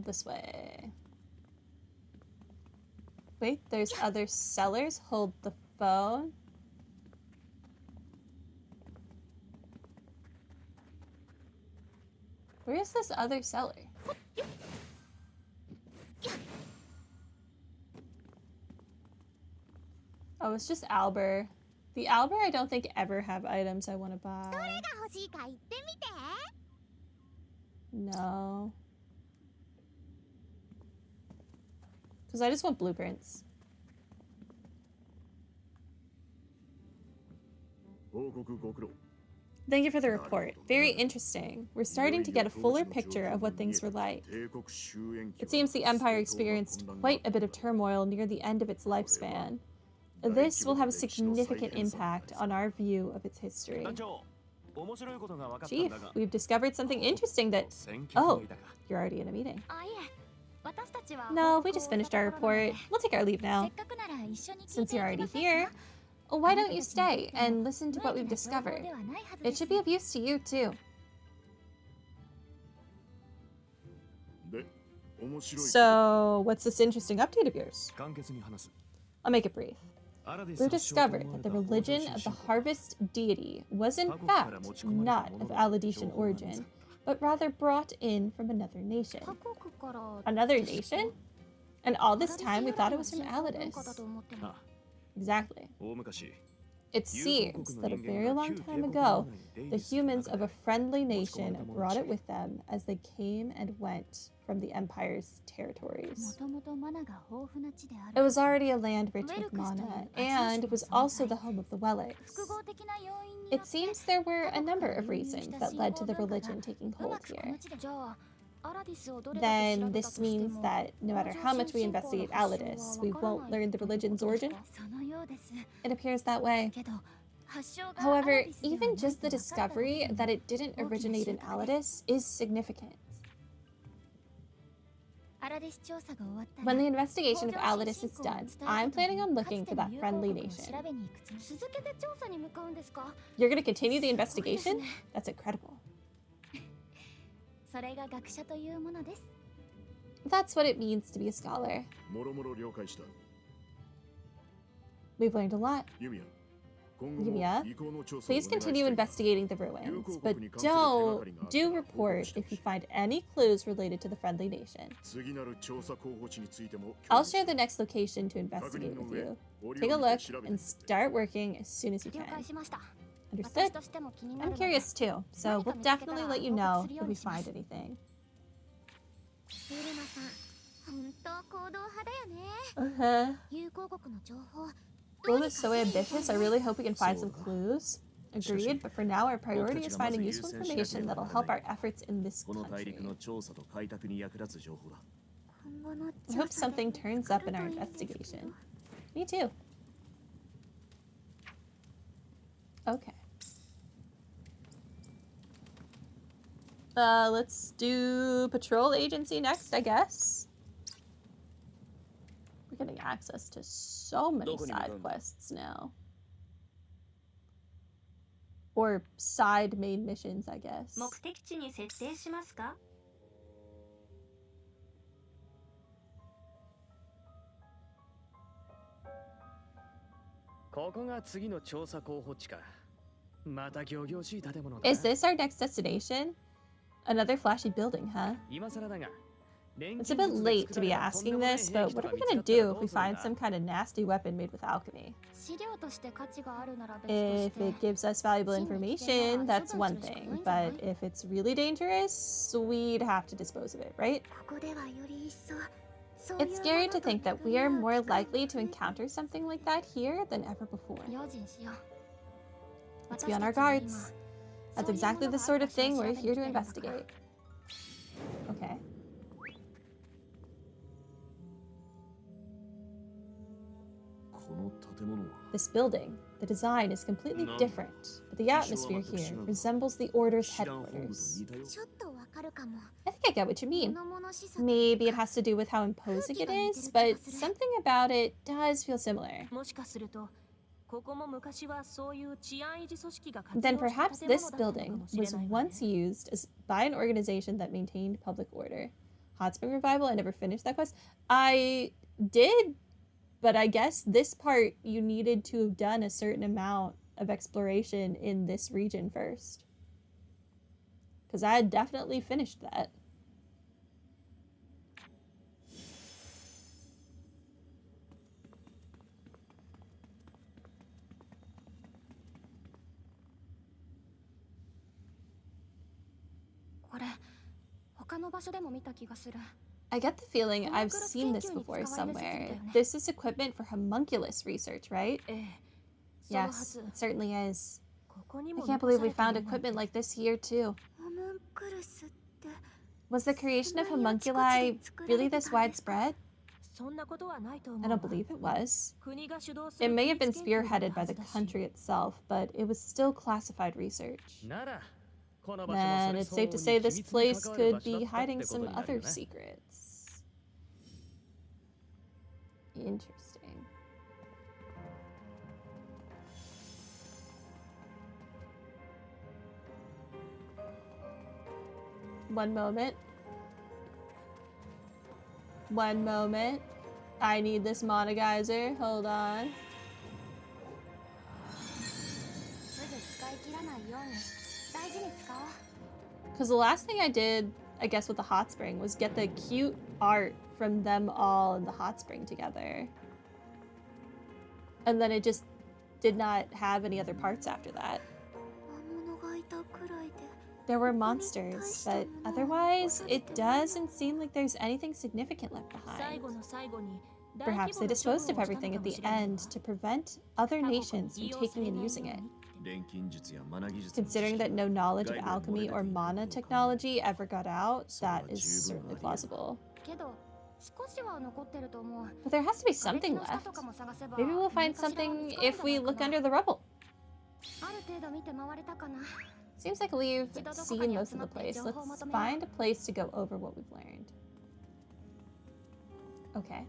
This way. Wait, there's other sellers. Hold the phone. Where is this other seller? Oh, it's just Albert. The Albert I don't think ever have items I want to buy. No. Because I just want blueprints. Thank you for the report. Very interesting. We're starting to get a fuller picture of what things were like. It seems the Empire experienced quite a bit of turmoil near the end of its lifespan. This will have a significant impact on our view of its history. Chief, we've discovered something interesting that... Oh, you're already in a meeting. No, we just finished our report. We'll take our leave now. Since you're already here, why don't you stay and listen to what we've discovered? It should be of use to you, too. So, what's this interesting update of yours? I'll make it brief. We've discovered that the religion of the harvest deity was in fact not of Aladician origin, but rather brought in from another nation. Another nation? And all this time we thought it was from Aladis. Exactly. It seems that a very long time ago, the humans of a friendly nation brought it with them as they came and went from the Empire's territories. It was already a land rich with mana, and was also the home of the Wellics. It seems there were a number of reasons that led to the religion taking hold here. Then this means that no matter how much we investigate Aladis, we won't learn the religion's origin? It appears that way. However, even just the discovery that it didn't originate in Aladis is significant. When the investigation of Aladis is done, I'm planning on looking for that friendly nation. You're going to continue the investigation? That's incredible. That's what it means to be a scholar. We've learned a lot. Yumia, please continue investigating the ruins, but do report if you find any clues related to the friendly nation. I'll share the next location to investigate with you. Take a look and start working as soon as you can. Understood? I'm curious too, so we'll definitely let you know if we find anything. Gold is so ambitious, I really hope we can find some clues. Agreed, but for now our priority is finding useful information that'll help our efforts in this country. I hope something turns up in our investigation. Me too. Okay. Let's do patrol agency next, I guess. We're getting access to so many side quests now. Or side main missions, I guess. Is this our next destination? Another flashy building, huh? It's a bit late to be asking this, but what are we gonna do if we find some kind of nasty weapon made with alchemy? If it gives us valuable information, that's one thing, but if it's really dangerous, we'd have to dispose of it, right? It's scary to think that we are more likely to encounter something like that here than ever before. Let's be on our guards. That's exactly the sort of thing we're here to investigate. Okay. This building, the design is completely different, but the atmosphere here resembles the Order's headquarters. I think I get what you mean. Maybe it has to do with how imposing it is, but something about it does feel similar. Then perhaps this building was once used by an organization that maintained public order. Hot Spring Revival, I never finished that quest. I did, but I guess this part you needed to have done a certain amount of exploration in this region first. Because I had definitely finished that. I get the feeling I've seen this before somewhere. This is equipment for homunculus research, right? Yes, it certainly is. I can't believe we found equipment like this here, too. Was the creation of homunculi really this widespread? I don't believe it was. It may have been spearheaded by the country itself, but it was still classified research. Then it's safe to say this place could be hiding some other secrets. Interesting. One moment. One moment. I need this monogizer. Hold on. Because the last thing I did, I guess, with the hot spring was get the cute art from them all in the hot spring together. And then it just did not have any other parts after that. There were monsters, but otherwise, it doesn't seem like there's anything significant left behind. Perhaps they disposed of everything at the end to prevent other nations from taking and using it. Considering that no knowledge of alchemy or mana technology ever got out, that is certainly plausible. But there has to be something left. Maybe we'll find something if we look under the rubble. Seems like we've seen most of the place. Let's find a place to go over what we've learned. Okay.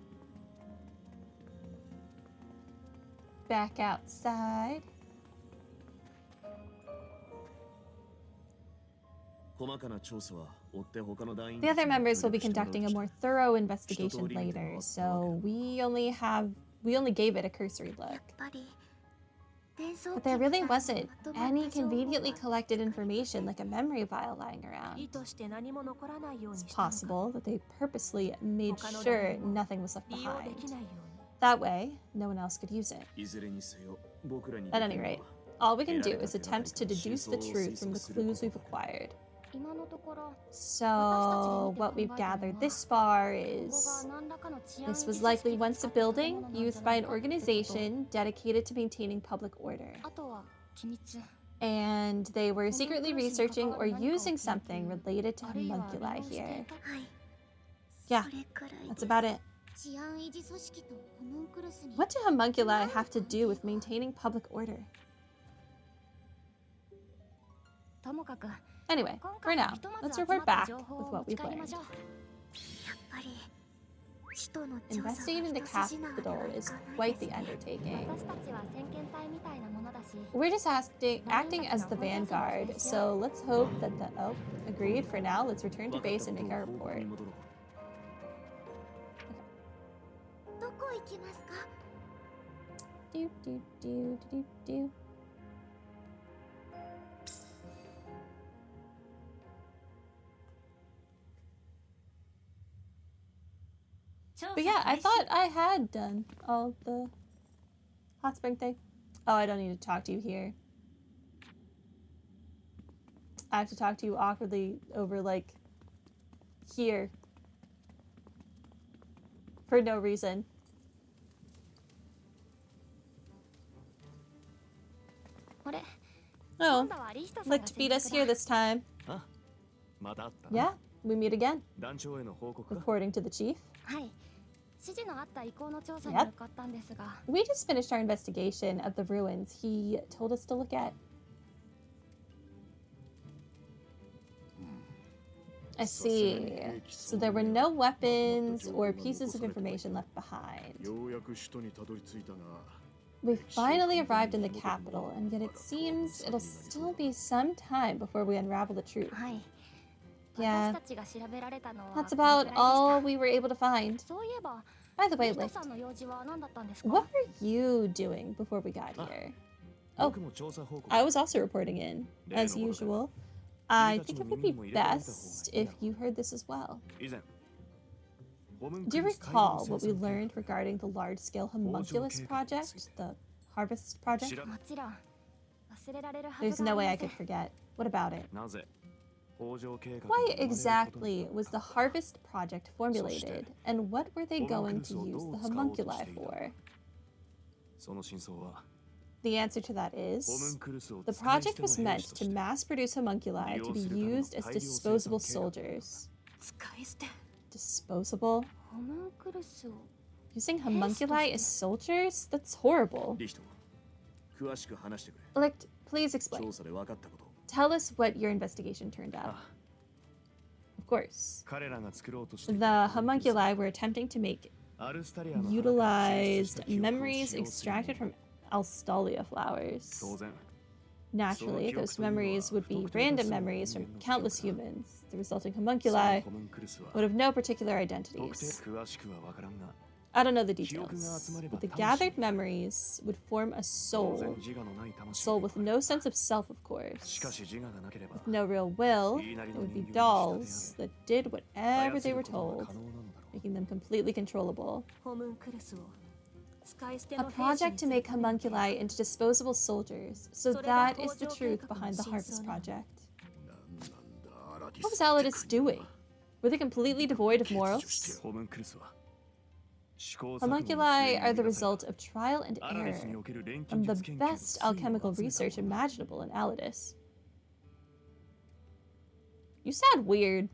Back outside. The other members will be conducting a more thorough investigation later, so we only gave it a cursory look. But there really wasn't any conveniently collected information like a memory vial lying around. It's possible that they purposely made sure nothing was left behind. That way, no one else could use it. At any rate, all we can do is attempt to deduce the truth from the clues we've acquired. So, what we've gathered this far is this was likely once a building used by an organization dedicated to maintaining public order. And they were secretly researching or using something related to homunculi here. Yeah, that's about it. What do homunculi have to do with maintaining public order? Anyway, for now, let's report back with what we've learned. Investigating the capital is quite the undertaking. We're just acting as the vanguard, so let's hope that the... Oh, agreed. For now, let's return to base and make our report. Do. But yeah, I thought I had done all the hot spring thing. Oh, I don't need to talk to you here. I have to talk to you awkwardly over, like, here. For no reason. Oh, like to beat us here this time. Yeah, we meet again. Reporting to the chief. Yep. We just finished our investigation of the ruins he told us to look at. I see. So there were no weapons or pieces of information left behind. We finally arrived in the capital, and yet it seems it'll still be some time before we unravel the truth. Yeah, that's about all we were able to find. By the way, Licht, what were you doing before we got here? Oh, I was also reporting in, as usual. I think it would be best if you heard this as well. Do you recall what we learned regarding the large-scale homunculus project, the harvest project? There's no way I could forget. What about it? Why exactly was the harvest project formulated, and what were they going to use the homunculi for? The answer to that is, the project was meant to mass-produce homunculi to be used as disposable soldiers. Disposable? Using homunculi as soldiers? That's horrible. Licht, please explain. Tell us what your investigation turned out. Of course. The homunculi were attempting to make utilized memories extracted from Alstalia flowers. Naturally, those memories would be random memories from countless humans. The resulting homunculi would have no particular identities. I don't know the details, but the gathered memories would form a soul with no sense of self, of course. With no real will, it would be dolls that did whatever they were told, making them completely controllable. A project to make homunculi into disposable soldiers, so that is the truth behind the Harvest Project. What was Alidus doing? Were they completely devoid of morals? Homunculi are the result of trial and error from the best alchemical research imaginable in Alidus. You sound weird.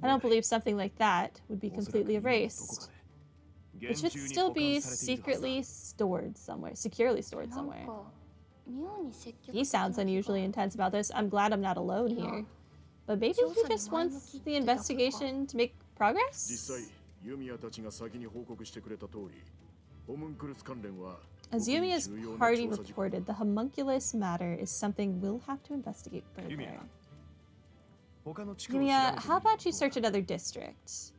I don't believe something like that would be completely erased. It should still be securely stored somewhere. He sounds unusually intense about this. I'm glad I'm not alone here. But maybe he just wants the investigation to make progress? As Yumia's party reported, the homunculus matter is something we'll have to investigate further. Yumia, how about you search another district?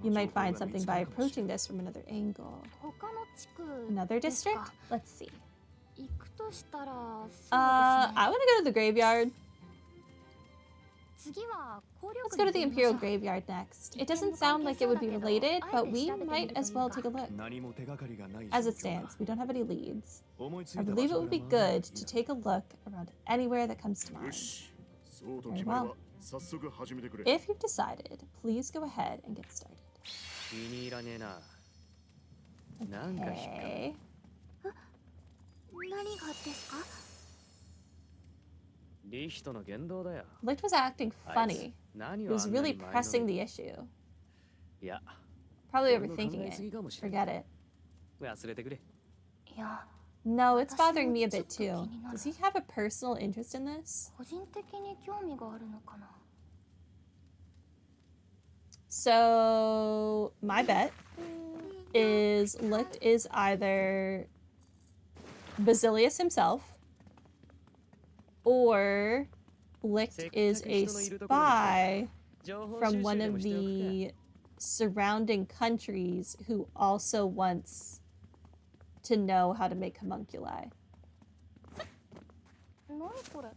You might find something by approaching this from another angle. Another district? Let's see. I want to go to the graveyard. Let's go to the Imperial Graveyard next. It doesn't sound like it would be related, but we might as well take a look. As it stands, we don't have any leads. I believe it would be good to take a look around anywhere that comes to mind. Very well. If you've decided, please go ahead and get started. Okay. Licht was acting funny. He was really pressing the issue. Probably overthinking it. Forget it. No, it's bothering me a bit too. Does he have a personal interest in this? So, my bet is Licht is either Basilius himself, or Licht is a spy from one of the surrounding countries who also wants to know how to make homunculi.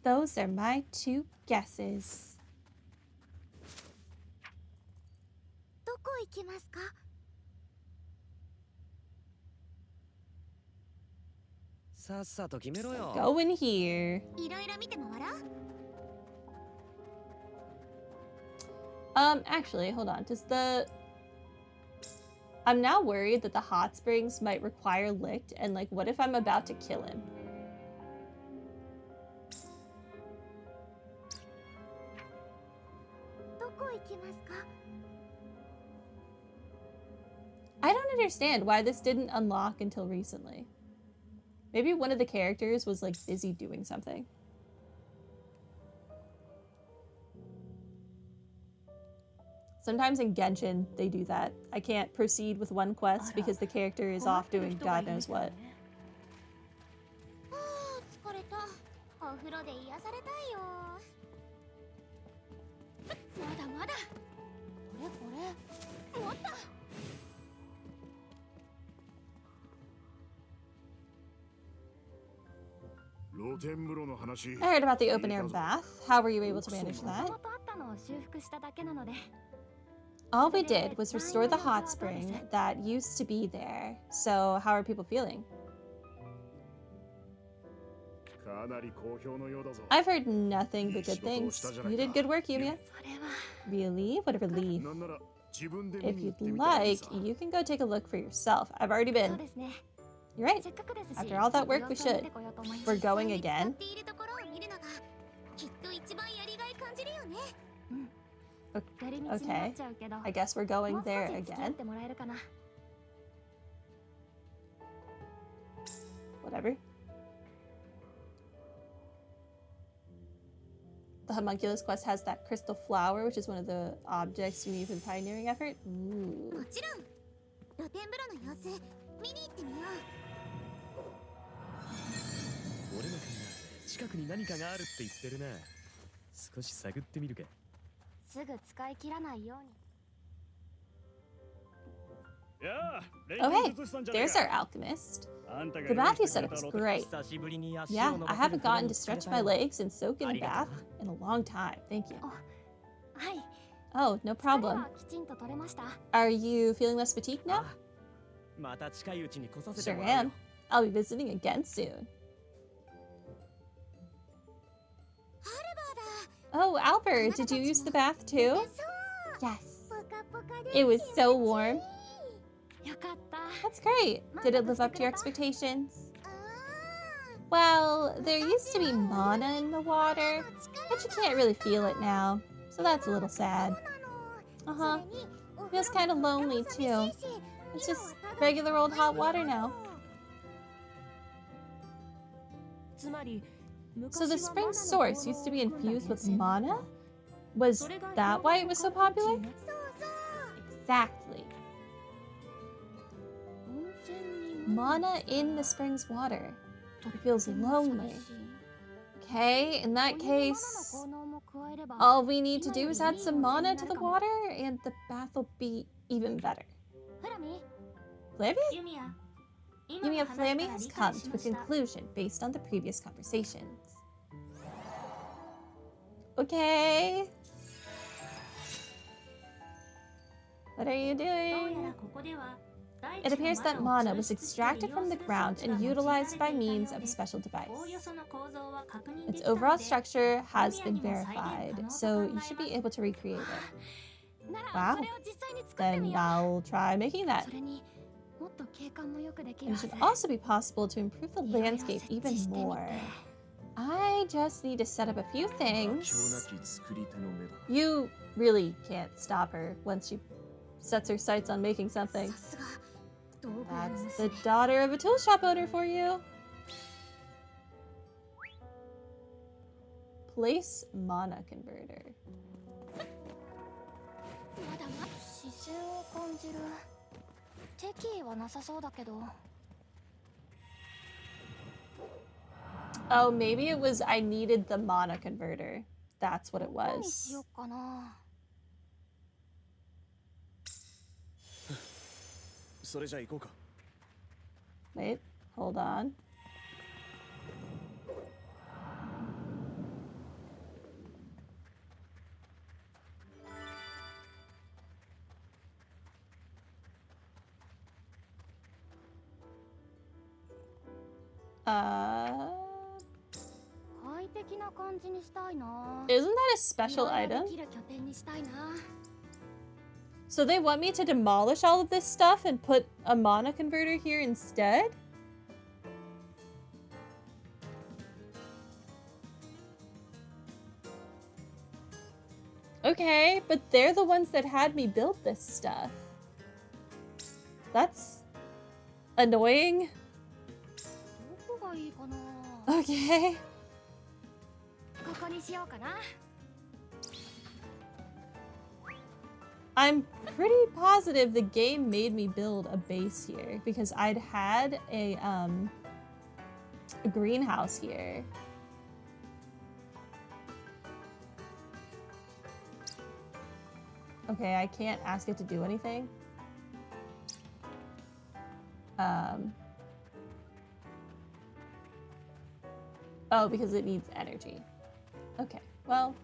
Those are my two guesses. Go in here. Actually, hold on. I'm now worried that the hot springs might require Licht, and like, what if I'm about to kill him? I don't understand why this didn't unlock until recently. Maybe one of the characters was like busy doing something. Sometimes in Genshin, they do that. I can't proceed with one quest because the character is off doing God knows what. I heard about the open-air bath. How were you able to manage that? All we did was restore the hot spring that used to be there. So, how are people feeling? I've heard nothing but good things. You did good work, Yumia. Really? What a relief. If you'd like, you can go take a look for yourself. I've already been. You're right. After all that work, we should. We're going again? Okay. I guess we're going there again. Whatever. The homunculus quest has that crystal flower, which is one of the objects you need for the pioneering effort. Ooh. Oh hey, there's our alchemist. The bath you set up is great. Yeah, I haven't gotten to stretch my legs and soak in a bath in a long time. Thank you. Oh, no problem. Are you feeling less fatigued now? Sure am. I'll be visiting again soon. Oh, Albert, did you use the bath too? Yes. It was so warm. That's great. Did it live up to your expectations? Well, there used to be mana in the water, but you can't really feel it now, so that's a little sad. Uh-huh. Feels kind of lonely too. It's just regular old hot water now. So the spring source used to be infused with mana? Was that why it was so popular? Exactly. Mana in the spring's water. It feels lonely. Okay, in that case, all we need to do is add some mana to the water and the bath will be even better. Flammy? Yumia Flammy has come to a conclusion based on the previous conversations. Okay. What are you doing? It appears that mana was extracted from the ground and utilized by means of a special device. Its overall structure has been verified, so you should be able to recreate it. Wow. Then I'll try making that. And it should also be possible to improve the landscape even more. I just need to set up a few things. You really can't stop her once she sets her sights on making something. That's the daughter of a tool shop owner for you. Place mana converter. Oh, maybe it was I needed the mana converter. That's what it was. Wait, hold on. Isn't that a special item? So they want me to demolish all of this stuff and put a mana converter here instead? Okay, but they're the ones that had me build this stuff. That's annoying. Okay. I'm pretty positive the game made me build a base here because I'd had a greenhouse here. Okay, I can't ask it to do anything. Oh, because it needs energy. Okay, well.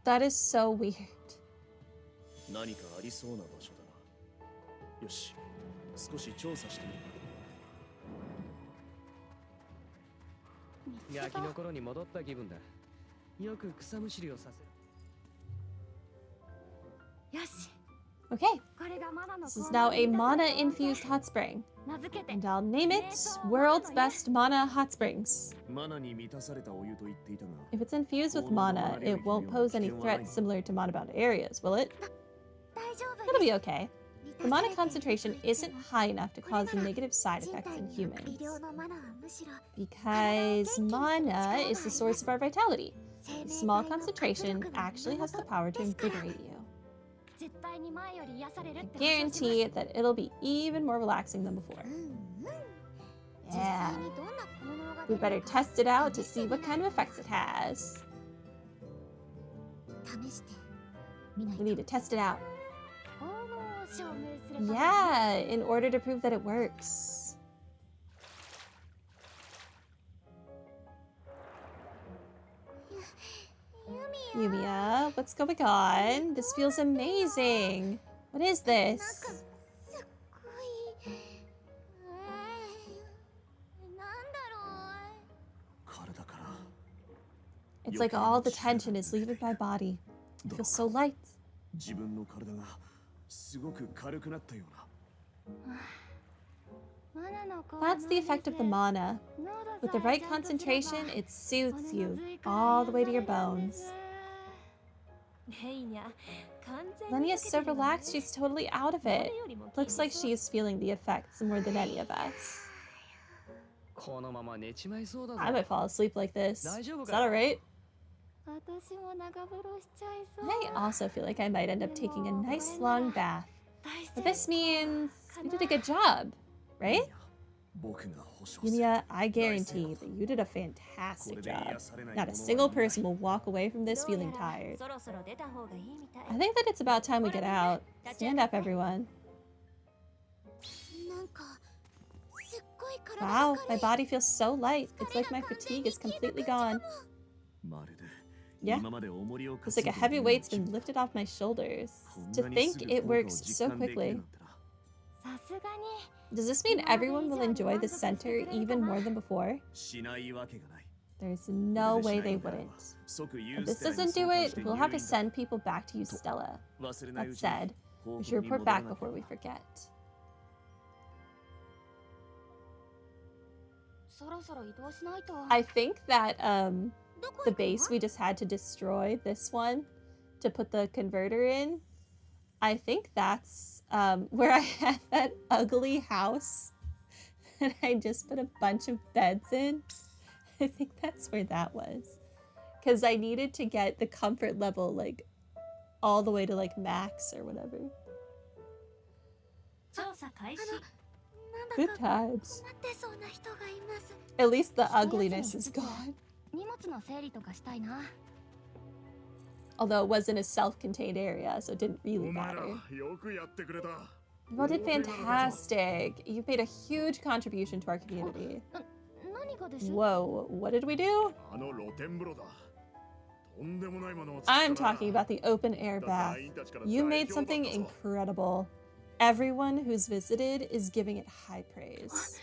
That is so weird. Okay, this is now a mana-infused hot spring, and I'll name it World's Best Mana Hot Springs. If it's infused with mana, it won't pose any threats similar to mana-bound areas, will it? It'll be okay. The mana concentration isn't high enough to cause negative side effects in humans, because mana is the source of our vitality. A small concentration actually has the power to invigorate you. I guarantee that it'll be even more relaxing than before. Yeah. We better test it out to see what kind of effects it has. We need to test it out. Yeah, in order to prove that it works. Yumia, what's going on? This feels amazing. What is this? It's like all the tension is leaving my body. I feel so light. That's the effect of the mana. With the right concentration, it soothes you all the way to your bones. Lenia's so relaxed, she's totally out of it. Looks like she's feeling the effects more than any of us. I might fall asleep like this. Is that alright? I also feel like I might end up taking a nice long bath. But this means we did a good job, right? Yumia, I guarantee that you did a fantastic job. Not a single person will walk away from this feeling tired. I think that it's about time we get out. Stand up, everyone. Wow, my body feels so light. It's like my fatigue is completely gone. Yeah, it's like a heavy weight's been lifted off my shoulders. To think it works so quickly. Does this mean everyone will enjoy the center even more than before? There's no way they wouldn't. If this doesn't do it, we'll have to send people back to use Stella. That said, we should report back before we forget. I think that the base we just had to destroy, this one, to put the converter in, I think that's where I had that ugly house that I just put a bunch of beds in. I think that's where that was. Because I needed to get the comfort level, like, all the way to, like, max or whatever. Good times. At least the ugliness is gone. Although it wasn't a self-contained area, so it didn't really matter. You all did fantastic. You've made a huge contribution to our community. Whoa, what did we do? I'm talking about the open-air bath. You made something incredible. Everyone who's visited is giving it high praise.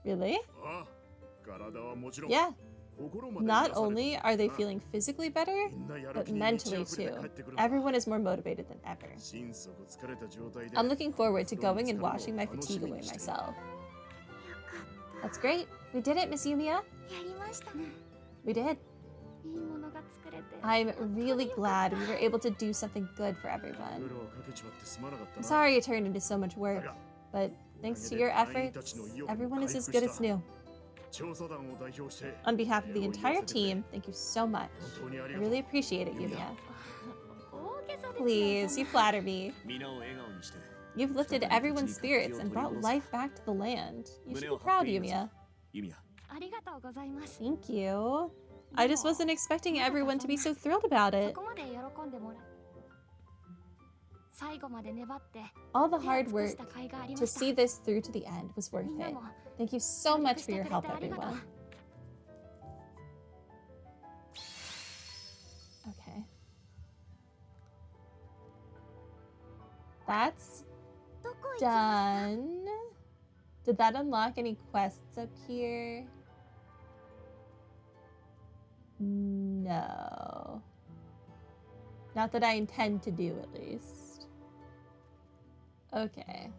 Really? Yeah. Not only are they feeling physically better, but mentally too. Everyone is more motivated than ever. I'm looking forward to going and washing my fatigue away myself. That's great. We did it, Miss Yumia. We did. I'm really glad we were able to do something good for everyone. I'm sorry it turned into so much work, but thanks to your efforts, everyone is as good as new. On behalf of the entire team, thank you so much. I really appreciate it, Yumia. Please, you flatter me. You've lifted everyone's spirits and brought life back to the land. You should be proud, Yumia. Thank you. I just wasn't expecting everyone to be so thrilled about it. All the hard work to see this through to the end was worth it. Thank you so much for your help, everyone. Okay. That's done. Did that unlock any quests up here? No. Not that I intend to do, at least. Okay.